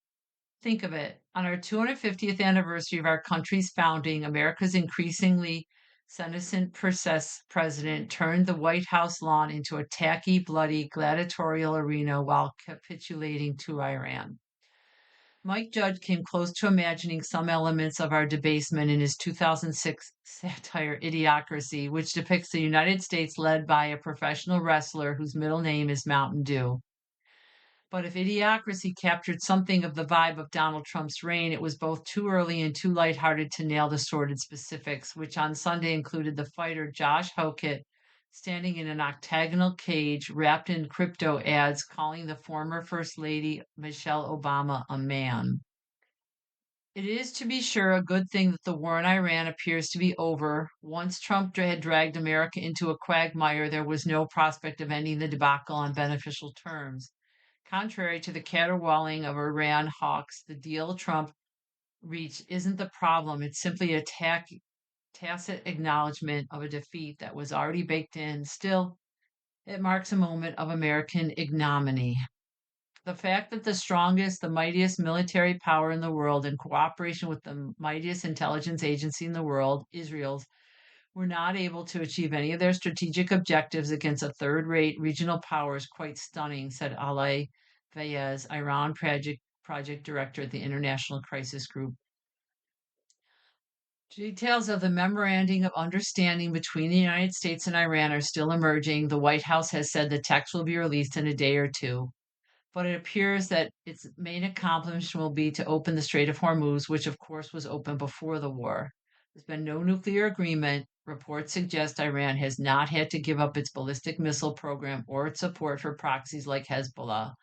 Think of it. On our 250th anniversary of our country's founding, America's increasingly senescent president turned the White House lawn into a tacky, bloody gladiatorial arena while capitulating to Iran. Mike Judge came close to imagining some elements of our debasement in his 2006 satire Idiocracy, which depicts the United States led by a professional wrestler whose middle name is Mountain Dew. But if Idiocracy captured something of the vibe of Donald Trump's reign, it was both too early and too lighthearted to nail the sordid specifics, which on Sunday included the fighter Josh Hokett standing in an octagonal cage wrapped in crypto ads calling the former First Lady Michelle Obama a man. It is, to be sure, a good thing that the war in Iran appears to be over. Once Trump had dragged America into a quagmire, there was no prospect of ending the debacle on beneficial terms. Contrary to the caterwauling of Iran hawks, the deal Trump reached isn't the problem. It's simply a tacit acknowledgement of a defeat that was already baked in. Still, it marks a moment of American ignominy. The fact that the strongest, the mightiest military power in the world, in cooperation with the mightiest intelligence agency in the world, Israel's, were not able to achieve any of their strategic objectives against a third rate regional power is quite stunning, said Ali Fayez, Iran project director at the International Crisis Group. Details of the memorandum of understanding between the United States and Iran are still emerging. The White House has said the text will be released in a day or two, but it appears that its main accomplishment will be to open the Strait of Hormuz, which of course was open before the war. There's been no nuclear agreement. Reports suggest Iran has not had to give up its ballistic missile program or its support for proxies like Hezbollah.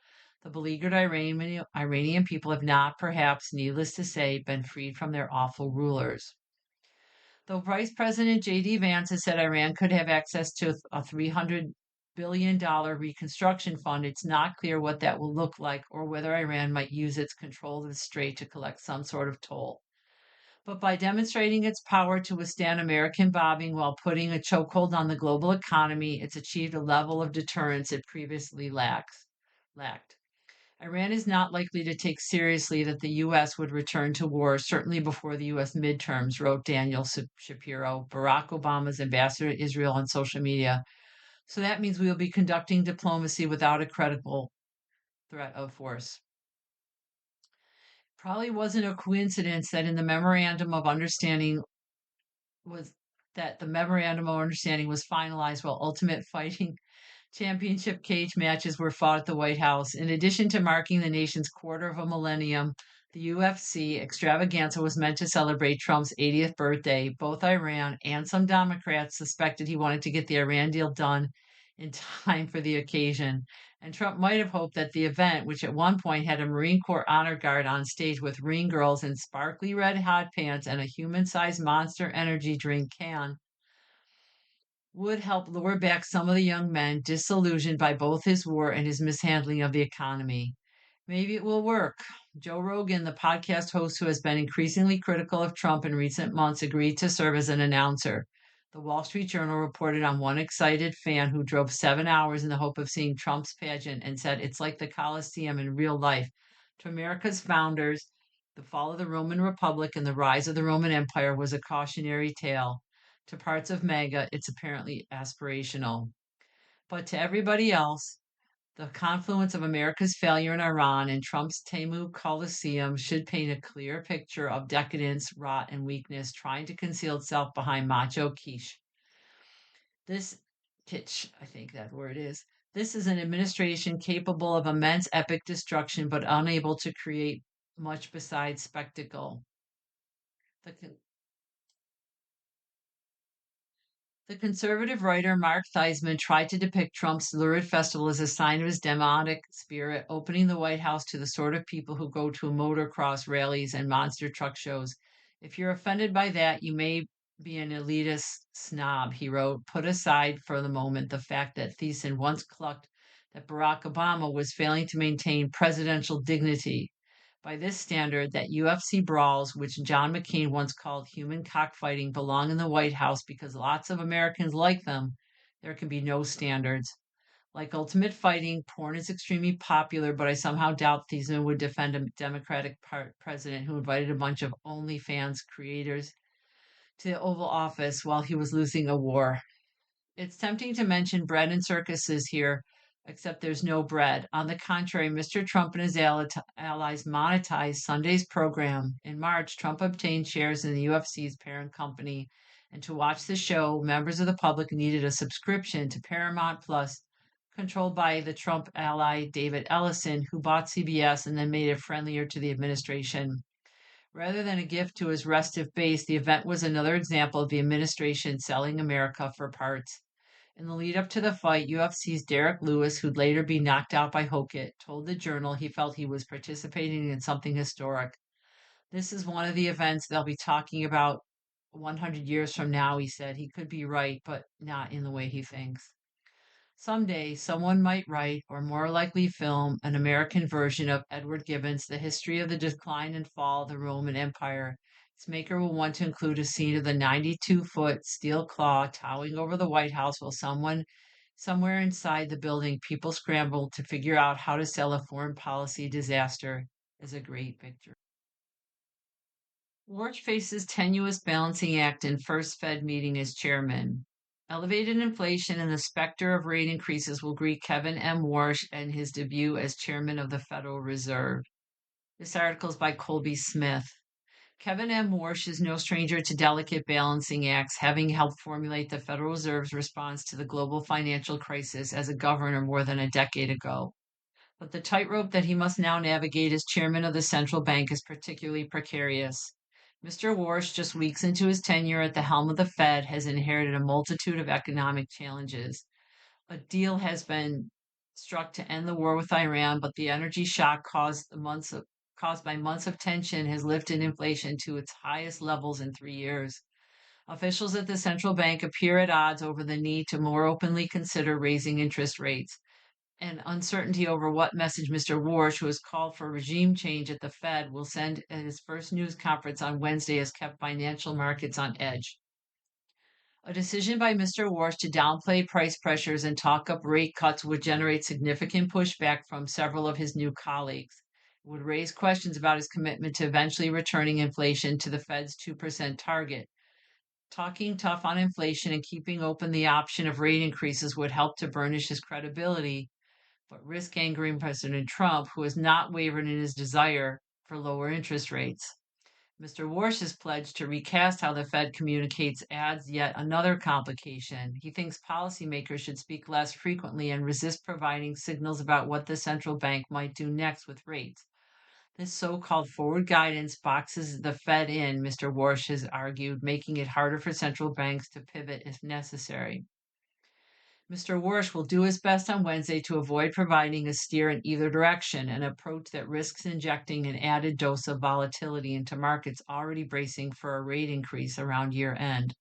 The beleaguered Iranian people have not, perhaps needless to say, been freed from their awful rulers. Though Vice President J.D. Vance has said Iran could have access to a $300 billion reconstruction fund, it's not clear what that will look like or whether Iran might use its control of the strait to collect some sort of toll. But by demonstrating its power to withstand American bombing while putting a chokehold on the global economy, it's achieved a level of deterrence it previously lacked. Iran is not likely to take seriously that the U.S. would return to war, certainly before the U.S. midterms, wrote Daniel Shapiro, Barack Obama's ambassador to Israel on social media. So that means we will be conducting diplomacy without a credible threat of force. Probably wasn't a coincidence that in the memorandum of understanding was finalized while Ultimate Fighting Championship cage matches were fought at the White House. In addition to marking the nation's quarter of a millennium, the UFC extravaganza was meant to celebrate Trump's 80th birthday. Both Iran and some Democrats suspected he wanted to get the Iran deal done in time for the occasion. And Trump might have hoped that the event, which at one point had a Marine Corps honor guard on stage with ring girls in sparkly red hot pants and a human-sized Monster Energy drink can, would help lure back some of the young men disillusioned by both his war and his mishandling of the economy. Maybe it will work. Joe Rogan, the podcast host who has been increasingly critical of Trump in recent months, agreed to serve as an announcer. The Wall Street Journal reported on one excited fan who drove 7 hours in the hope of seeing Trump's pageant and said it's like the Colosseum in real life. To America's founders, the fall of the Roman Republic and the rise of the Roman Empire was a cautionary tale. To parts of MAGA, it's apparently aspirational. But to everybody else, the confluence of America's failure in Iran and Trump's Tamu Coliseum should paint a clear picture of decadence, rot, and weakness trying to conceal itself behind macho quiche. This kitsch, I think that word is. This is an administration capable of immense epic destruction, but unable to create much besides spectacle. The, The conservative writer Mark Theismann tried to depict Trump's lurid festival as a sign of his demonic spirit, opening the White House to the sort of people who go to motocross rallies and monster truck shows. If you're offended by that, you may be an elitist snob, he wrote. Put aside for the moment the fact that Thiessen once clucked that Barack Obama was failing to maintain presidential dignity. By this standard, that UFC brawls, which John McCain once called human cockfighting, belong in the White House because lots of Americans like them, there can be no standards. Like Ultimate Fighting, porn is extremely popular, but I somehow doubt Thiesman would defend a Democratic president who invited a bunch of OnlyFans creators to the Oval Office while he was losing a war. It's tempting to mention bread and circuses here, except there's no bread. On the contrary, Mr. Trump and his allies monetized Sunday's program. In March, Trump obtained shares in the UFC's parent company, and to watch the show, members of the public needed a subscription to Paramount Plus, controlled by the Trump ally David Ellison, who bought CBS and then made it friendlier to the administration. Rather than a gift to his restive base, the event was another example of the administration selling America for parts. In the lead up to the fight, UFC's Derek Lewis, who'd later be knocked out by Hokett, told the Journal he felt he was participating in something historic. This is one of the events they'll be talking about 100 years from now, he said. He could be right, but not in the way he thinks. Someday, someone might write, or more likely film, an American version of Edward Gibbon's The History of the Decline and Fall of the Roman Empire. Its maker will want to include a scene of the 92-foot steel claw towering over the White House while somewhere inside the building, people scramble to figure out how to sell a foreign policy disaster as a great victory. Warsh faces tenuous balancing act in first Fed meeting as chairman. Elevated inflation and the specter of rate increases will greet Kevin M. Warsh and his debut as chairman of the Federal Reserve. This article is by Colby Smith. Kevin M. Warsh is no stranger to delicate balancing acts, having helped formulate the Federal Reserve's response to the global financial crisis as a governor more than a decade ago. But the tightrope that he must now navigate as chairman of the central bank is particularly precarious. Mr. Warsh, just weeks into his tenure at the helm of the Fed, has inherited a multitude of economic challenges. A deal has been struck to end the war with Iran, but the energy shock caused by months of tension has lifted inflation to its highest levels in 3 years. Officials at the central bank appear at odds over the need to more openly consider raising interest rates. And uncertainty over what message Mr. Warsh, who has called for regime change at the Fed, will send at his first news conference on Wednesday has kept financial markets on edge. A decision by Mr. Warsh to downplay price pressures and talk up rate cuts would generate significant pushback from several of his new colleagues. It would raise questions about his commitment to eventually returning inflation to the Fed's 2% target. Talking tough on inflation and keeping open the option of rate increases would help to burnish his credibility, but risk angering President Trump, who has not wavered in his desire for lower interest rates. Mr. Warsh's pledge to recast how the Fed communicates adds yet another complication. He thinks policymakers should speak less frequently and resist providing signals about what the central bank might do next with rates. This so-called forward guidance boxes the Fed in, Mr. Warsh has argued, making it harder for central banks to pivot if necessary. Mr. Warsh will do his best on Wednesday to avoid providing a steer in either direction, an approach that risks injecting an added dose of volatility into markets already bracing for a rate increase around year end.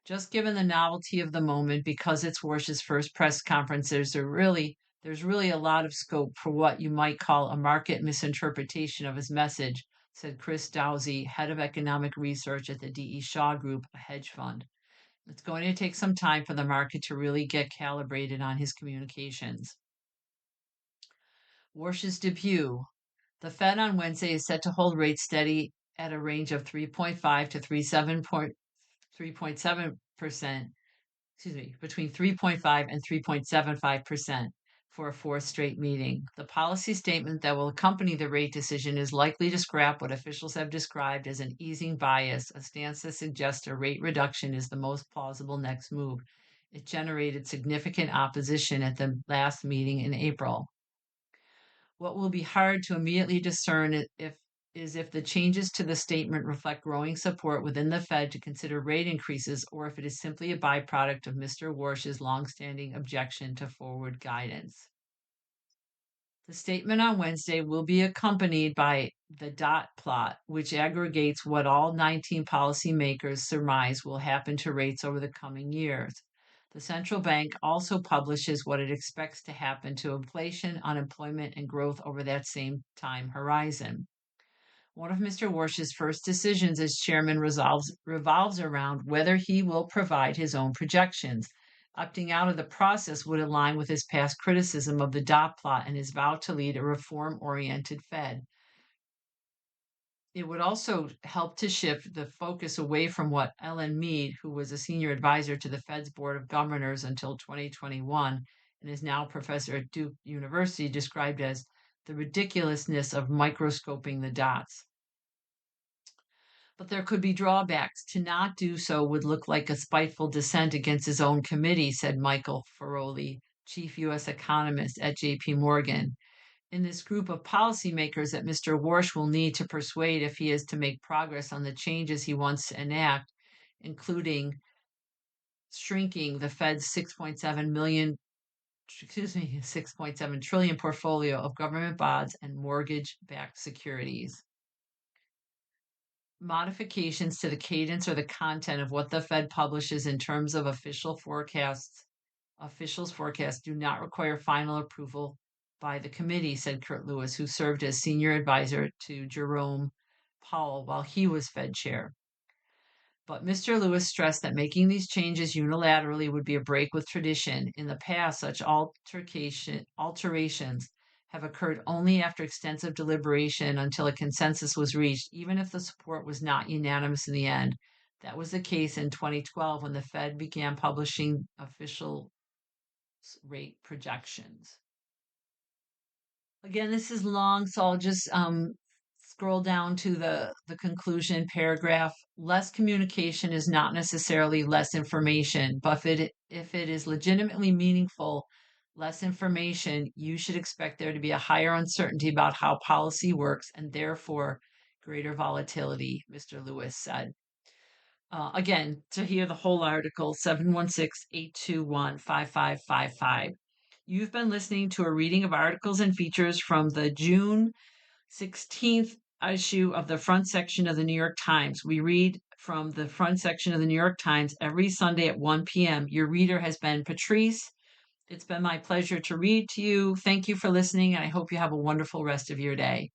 Just given the novelty of the moment, because it's Warsh's first press conference, there's really a lot of scope for what you might call a market misinterpretation of his message, said Chris Dowsey, head of economic research at the D.E. Shaw Group, a hedge fund. It's going to take some time for the market to really get calibrated on his communications. Warsh's debut. The Fed on Wednesday is set to hold rates steady at a range of 3.5 to 3.7%, between 3.5 and 3.75% for a fourth straight meeting. The policy statement that will accompany the rate decision is likely to scrap what officials have described as an easing bias, a stance that suggests a rate reduction is the most plausible next move. It generated significant opposition at the last meeting in April. What will be hard to immediately discern is if the changes to the statement reflect growing support within the Fed to consider rate increases or if it is simply a byproduct of Mr. Warsh's longstanding objection to forward guidance. The statement on Wednesday will be accompanied by the dot plot, which aggregates what all 19 policymakers surmise will happen to rates over the coming years. The central bank also publishes what it expects to happen to inflation, unemployment, and growth over that same time horizon. One of Mr. Warsh's first decisions as chairman revolves around whether he will provide his own projections. Opting out of the process would align with his past criticism of the dot plot and his vow to lead a reform-oriented Fed. It would also help to shift the focus away from what Ellen Mead, who was a senior advisor to the Fed's Board of Governors until 2021 and is now professor at Duke University, described as the ridiculousness of microscoping the dots. But there could be drawbacks. To not do so would look like a spiteful dissent against his own committee, said Michael Feroli, chief U.S. economist at J.P. Morgan. In this group of policymakers that Mr. Warsh will need to persuade if he is to make progress on the changes he wants to enact, including shrinking the Fed's 6.7 trillion portfolio of government bonds and mortgage-backed securities. Modifications to the cadence or the content of what the Fed publishes in terms of officials' forecasts do not require final approval by the committee, said Kurt Lewis, who served as senior advisor to Jerome Powell while he was Fed chair. But Mr. Lewis stressed that making these changes unilaterally would be a break with tradition. In the past, such alterations have occurred only after extensive deliberation until a consensus was reached, even if the support was not unanimous in the end. That was the case in 2012 when the Fed began publishing official rate projections. Again, this is long, so I'll just scroll down to the conclusion paragraph. Less communication is not necessarily less information, but if it is legitimately meaningful, less information, you should expect there to be a higher uncertainty about how policy works and therefore greater volatility, Mr. Lewis said. Again, to hear the whole article, 716-821-5555. You've been listening to a reading of articles and features from the June 16th issue of the front section of the New York Times. We read from the front section of the New York Times every Sunday at 1 p.m. Your reader has been Patrice. It's been my pleasure to read to you. Thank you for listening, and I hope you have a wonderful rest of your day.